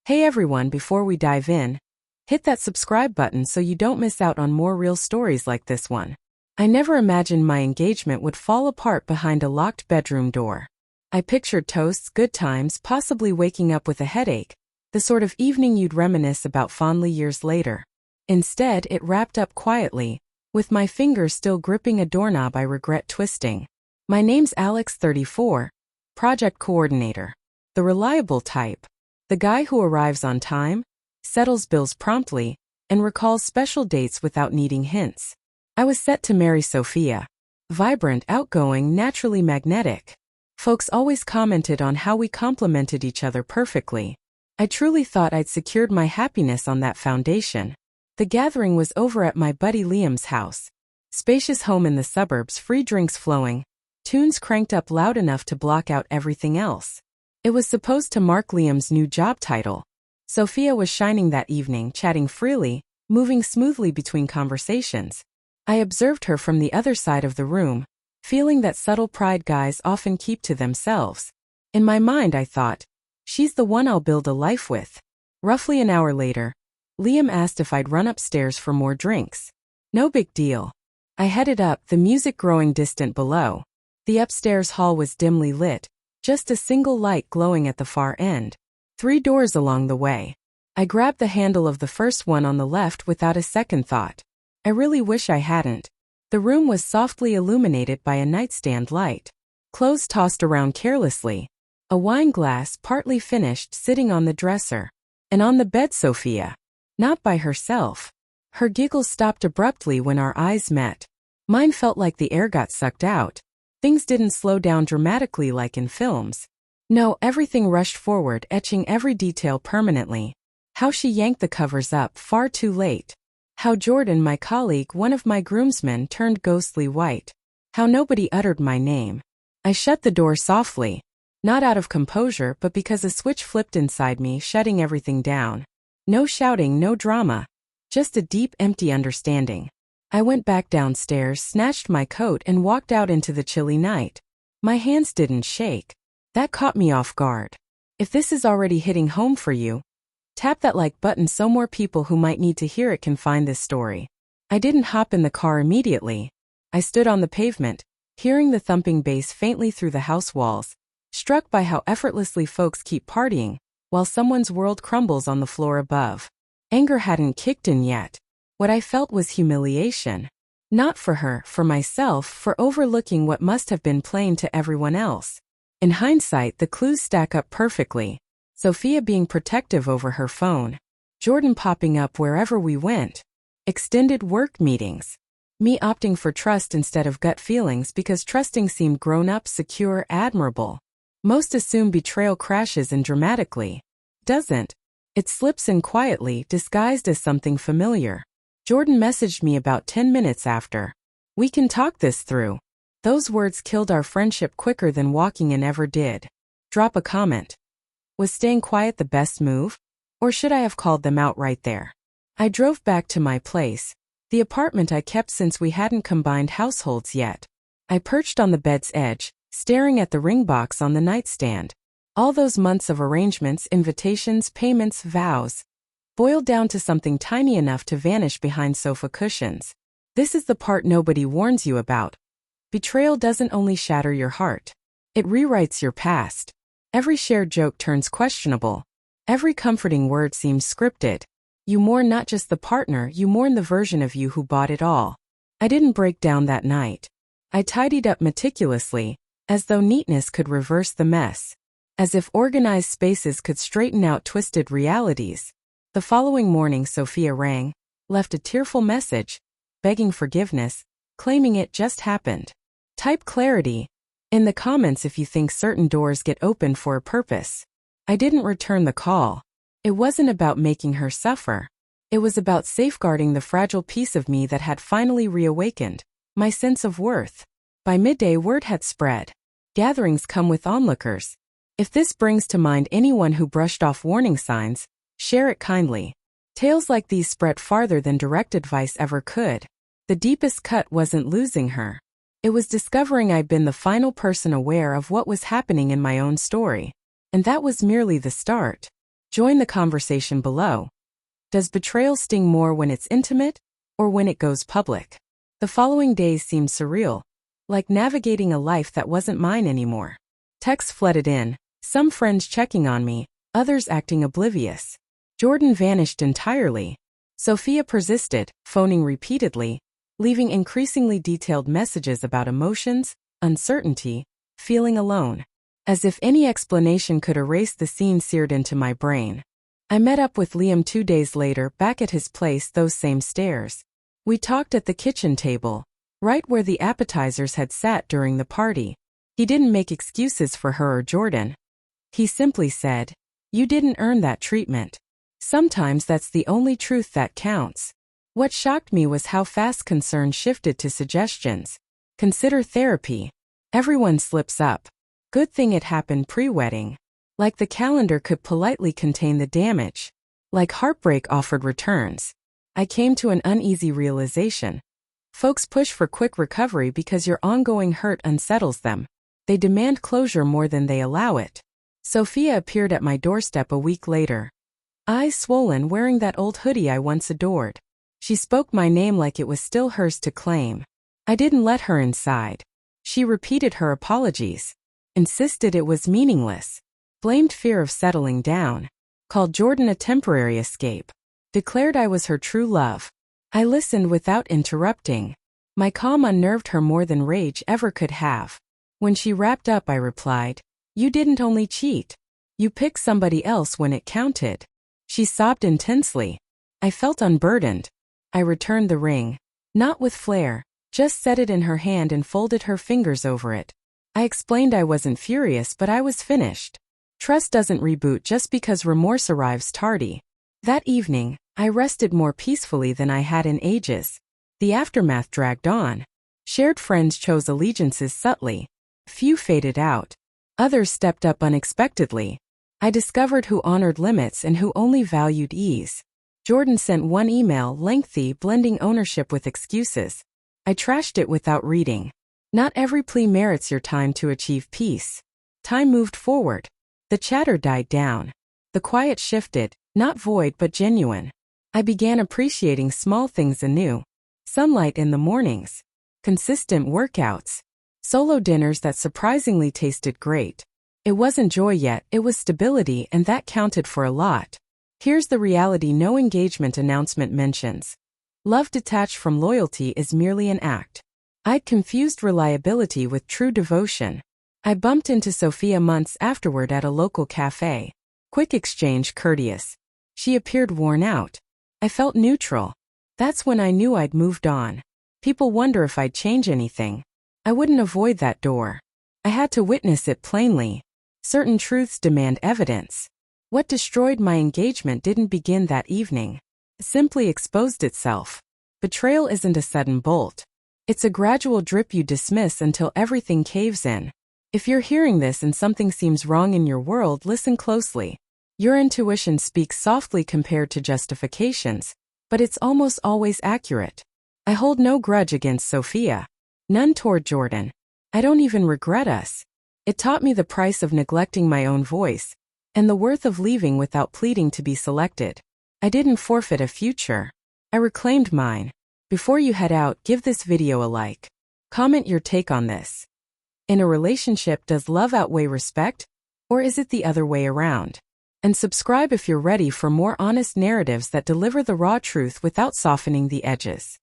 Hey everyone, before we dive in, hit that subscribe button so you don't miss out on more real stories like this one. I never imagined my engagement would fall apart behind a locked bedroom door. I pictured toasts, good times, possibly waking up with a headache, the sort of evening you'd reminisce about fondly years later. Instead, it wrapped up quietly, with my fingers still gripping a doorknob I regret twisting. My name's Alex, 34, project coordinator. The reliable type. The guy who arrives on time, settles bills promptly, and recalls special dates without needing hints. I was set to marry Sophia. Vibrant, outgoing, naturally magnetic. Folks always commented on how we complemented each other perfectly. I truly thought I'd secured my happiness on that foundation. The gathering was over at my buddy Liam's house. Spacious home in the suburbs, free drinks flowing, tunes cranked up loud enough to block out everything else. It was supposed to mark Liam's new job title. Sophia was shining that evening, chatting freely, moving smoothly between conversations. I observed her from the other side of the room, feeling that subtle pride guys often keep to themselves. In my mind I thought, she's the one I'll build a life with. Roughly an hour later, Liam asked if I'd run upstairs for more drinks. No big deal. I headed up, the music growing distant below. The upstairs hall was dimly lit, just a single light glowing at the far end. 3 doors along the way. I grabbed the handle of the first one on the left without a second thought. I really wish I hadn't. The room was softly illuminated by a nightstand light. Clothes tossed around carelessly. A wine glass, partly finished, sitting on the dresser. And on the bed Sophia. Not by herself. Her giggles stopped abruptly when our eyes met. Mine felt like the air got sucked out. Things didn't slow down dramatically like in films. No, everything rushed forward, etching every detail permanently. How she yanked the covers up far too late. How Jordan, my colleague, one of my groomsmen, turned ghostly white. How nobody uttered my name. I shut the door softly. Not out of composure, but because a switch flipped inside me, shutting everything down. No shouting, no drama. Just a deep, empty understanding. I went back downstairs, snatched my coat, and walked out into the chilly night. My hands didn't shake. That caught me off guard. If this is already hitting home for you, tap that like button so more people who might need to hear it can find this story. I didn't hop in the car immediately. I stood on the pavement, hearing the thumping bass faintly through the house walls, struck by how effortlessly folks keep partying, while someone's world crumbles on the floor above. Anger hadn't kicked in yet. What I felt was humiliation. Not for her, for myself, for overlooking what must have been plain to everyone else. In hindsight, the clues stack up perfectly. Sophia being protective over her phone. Jordan popping up wherever we went. Extended work meetings. Me opting for trust instead of gut feelings because trusting seemed grown-up, secure, admirable. Most assume betrayal crashes in dramatically. Doesn't. It slips in quietly, disguised as something familiar. Jordan messaged me about 10 minutes after. We can talk this through. Those words killed our friendship quicker than walking in ever did. Drop a comment. Was staying quiet the best move? Or should I have called them out right there? I drove back to my place, the apartment I kept since we hadn't combined households yet. I perched on the bed's edge, staring at the ring box on the nightstand. All those months of arrangements, invitations, payments, vows, boiled down to something tiny enough to vanish behind sofa cushions. This is the part nobody warns you about. Betrayal doesn't only shatter your heart. It rewrites your past. Every shared joke turns questionable. Every comforting word seems scripted. You mourn not just the partner, you mourn the version of you who bought it all. I didn't break down that night. I tidied up meticulously, as though neatness could reverse the mess. As if organized spaces could straighten out twisted realities. The following morning Sophia rang, left a tearful message, begging forgiveness, claiming it just happened. Type clarity in the comments if you think certain doors get opened for a purpose. I didn't return the call. It wasn't about making her suffer. It was about safeguarding the fragile piece of me that had finally reawakened, my sense of worth. By midday word had spread. Gatherings come with onlookers. If this brings to mind anyone who brushed off warning signs, share it kindly. Tales like these spread farther than direct advice ever could. The deepest cut wasn't losing her. It was discovering I'd been the final person aware of what was happening in my own story. And that was merely the start. Join the conversation below. Does betrayal sting more when it's intimate or when it goes public? The following days seemed surreal, like navigating a life that wasn't mine anymore. Texts flooded in, some friends checking on me, others acting oblivious. Jordan vanished entirely. Sophia persisted, phoning repeatedly, leaving increasingly detailed messages about emotions, uncertainty, feeling alone. As if any explanation could erase the scene seared into my brain. I met up with Liam 2 days later back at his place, those same stairs. We talked at the kitchen table, right where the appetizers had sat during the party. He didn't make excuses for her or Jordan. He simply said, "You didn't earn that treatment. Sometimes that's the only truth that counts." What shocked me was how fast concern shifted to suggestions. Consider therapy. Everyone slips up. Good thing it happened pre-wedding. Like the calendar could politely contain the damage. Like heartbreak offered returns. I came to an uneasy realization. Folks push for quick recovery because your ongoing hurt unsettles them. They demand closure more than they allow it. Sophia appeared at my doorstep a week later. Eyes swollen, wearing that old hoodie I once adored. She spoke my name like it was still hers to claim. I didn't let her inside. She repeated her apologies. Insisted it was meaningless. Blamed fear of settling down. Called Jordan a temporary escape. Declared I was her true love. I listened without interrupting. My calm unnerved her more than rage ever could have. When she wrapped up, I replied, "You didn't only cheat. You picked somebody else when it counted." She sobbed intensely. I felt unburdened. I returned the ring. Not with flair, just set it in her hand and folded her fingers over it. I explained I wasn't furious, but I was finished. Trust doesn't reboot just because remorse arrives tardy. That evening, I rested more peacefully than I had in ages. The aftermath dragged on. Shared friends chose allegiances subtly. Few faded out. Others stepped up unexpectedly. I discovered who honored limits and who only valued ease. Jordan sent one email, lengthy, blending ownership with excuses. I trashed it without reading. Not every plea merits your time to achieve peace. Time moved forward. The chatter died down. The quiet shifted, not void but genuine. I began appreciating small things anew. Sunlight in the mornings. Consistent workouts. Solo dinners that surprisingly tasted great. It wasn't joy yet, it was stability, and that counted for a lot. Here's the reality no engagement announcement mentions. Love detached from loyalty is merely an act. I'd confused reliability with true devotion. I bumped into Sophia months afterward at a local cafe. Quick exchange, courteous. She appeared worn out. I felt neutral. That's when I knew I'd moved on. People wonder if I'd change anything. I wouldn't avoid that door. I had to witness it plainly. Certain truths demand evidence. What destroyed my engagement didn't begin that evening. It simply exposed itself. Betrayal isn't a sudden bolt. It's a gradual drip you dismiss until everything caves in. If you're hearing this and something seems wrong in your world, listen closely. Your intuition speaks softly compared to justifications, but it's almost always accurate. I hold no grudge against Sophia. None toward Jordan. I don't even regret us. It taught me the price of neglecting my own voice, and the worth of leaving without pleading to be selected. I didn't forfeit a future. I reclaimed mine. Before you head out, give this video a like. Comment your take on this. In a relationship, does love outweigh respect? Or is it the other way around? And subscribe if you're ready for more honest narratives that deliver the raw truth without softening the edges.